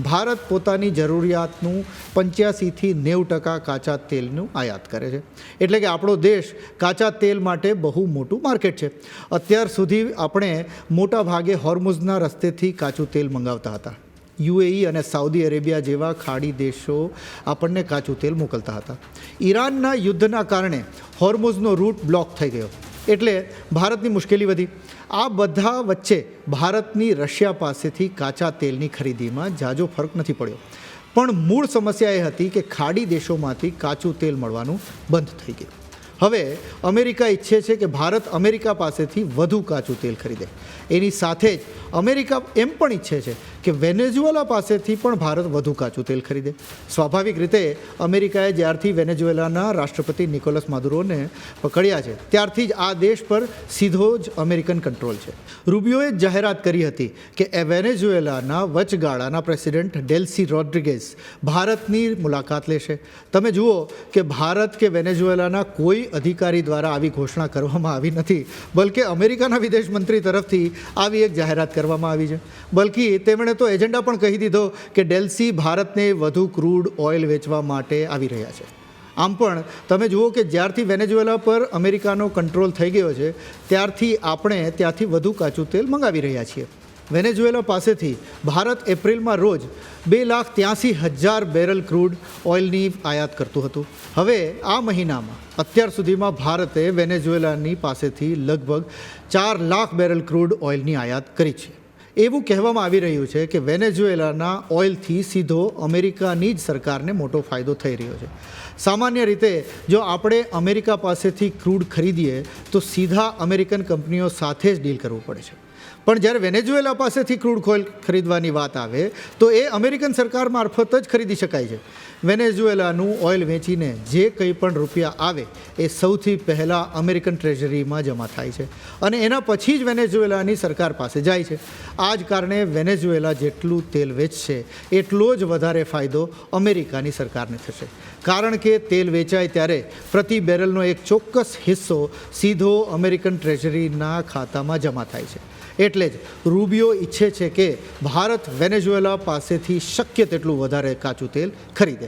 ભારત પોતાની જરૂરિયાતનું 85થી 90% કાચા તેલનું આયાત કરે છે. એટલે કે આપણો દેશ કાચા તેલ માટે બહુ મોટું માર્કેટ છે. અત્યાર સુધી આપણે મોટા ભાગે હોર્મુઝના રસ્તેથી કાચું તેલ મંગાવતા હતા. યુએઈ અને સાઉદી અરેબિયા જેવા ખાડી દેશો આપણને કાચું તેલ મોકલતા હતા. ઈરાનના યુદ્ધના કારણે હોર્મુઝનો રૂટ બ્લોક થઈ ગયો, એટલે ભારતની મુશ્કેલી વધી. આ બધા વચ્ચે ભારતની રશિયા પાસેથી કાચા તેલની ખરીદીમાં ઝાઝો ફરક નથી પડ્યો. પણ મૂળ સમસ્યા એ હતી કે ખાડી દેશોમાંથી કાચું તેલ મળવાનું બંધ થઈ ગયું. હવે અમેરિકા ઈચ્છે છે કે ભારત અમેરિકા પાસેથી વધુ કાચું તેલ ખરીદે. એની સાથે જ અમેરિકા એમ પણ ઈચ્છે છે કે વેનેઝુએલા પાસેથી પણ ભારત વધુ કાચું તેલ ખરીદે. સ્વાભાવિક રીતે અમેરિકાએ જ્યારથી વેનેઝુએલાના રાષ્ટ્રપતિ નિકોલસ માદુરોને પકડ્યા છે ત્યારથી જ આ દેશ પર સીધો જ અમેરિકન કંટ્રોલ છે. રૂબિયોએ જાહેરાત કરી હતી કે વેનેઝુએલાના વચગાળાના પ્રેસિડેન્ટ ડેલ્સી રોડ્રિગેઝ ભારતની મુલાકાત લેશે. તમે જુઓ કે ભારત કે વેનેઝુએલાના કોઈ અધિકારી દ્વારા આવી ઘોષણા કરવામાં આવી નથી, બલકે અમેરિકાના વિદેશ મંત્રી તરફથી આવી એક જાહેરાત કરવામાં આવી છે. બલકે તેમણે તો એજન્ડા પણ કહી દીધો કે ડેલ્સી ભારતને વધુ ક્રૂડ ઓઇલ વેચવા માટે આવી રહ્યા છે. આમ પણ તમે જુઓ કે જ્યારથી વેનેઝુએલા પર અમેરિકાનો કંટ્રોલ થઈ ગયો છે ત્યારથી આપણે ત્યાંથી વધુ કાચું તેલ મંગાવી રહ્યા છીએ. વેનેઝુએલા પાસેથી ભારત એપ્રિલમાં રોજ 2,83,000 બેરલ ક્રૂડ ઓઇલની આયાત કરતું હતું. હવે આ મહિનામાં અત્યાર સુધીમાં ભારતે વેનેઝુએલાની પાસેથી લગભગ 4 લાખ બેરલ ક્રૂડ ઓઇલની આયાત કરી છે. એવું કહેવામાં આવી રહ્યું છે કે વેનેઝુએલાના ઓઇલથી સીધો અમેરિકાની જ સરકારને મોટો ફાયદો થઈ રહ્યો છે. સામાન્ય રીતે જો આપણે અમેરિકા પાસેથી ક્રૂડ ખરીદીએ તો સીધા અમેરિકન કંપનીઓ સાથે જ ડીલ કરવું પડે છે. પણ જ્યારે વેનેઝુએલા પાસેથી ક્રૂડ ઓઇલ ખરીદવાની વાત આવે તો એ અમેરિકન સરકાર મારફત જ ખરીદી શકાય છે. વેનેઝુએલાનું ઓઇલ વેચીને જે કંઈ પણ રૂપિયા આવે એ સૌથી પહેલાં અમેરિકન ટ્રેઝરીમાં જમા થાય છે અને એના પછી જ વેનેઝુએલાની સરકાર પાસે જાય છે. આ જ કારણે વેનેઝુએલા જેટલું તેલ વેચશે એટલો જ વધારે ફાયદો અમેરિકાની સરકારને થશે. કારણ કે તેલ વેચાય ત્યારે પ્રતિ બેરલનો એક ચોક્કસ હિસ્સો સીધો અમેરિકન ટ્રેઝરીના ખાતામાં જમા થાય છે. એટલે જ રૂબિયો ઈચ્છે છે કે ભારત વેનેઝુએલા પાસેથી શક્ય તેટલું વધારે કાચું તેલ ખરીદે.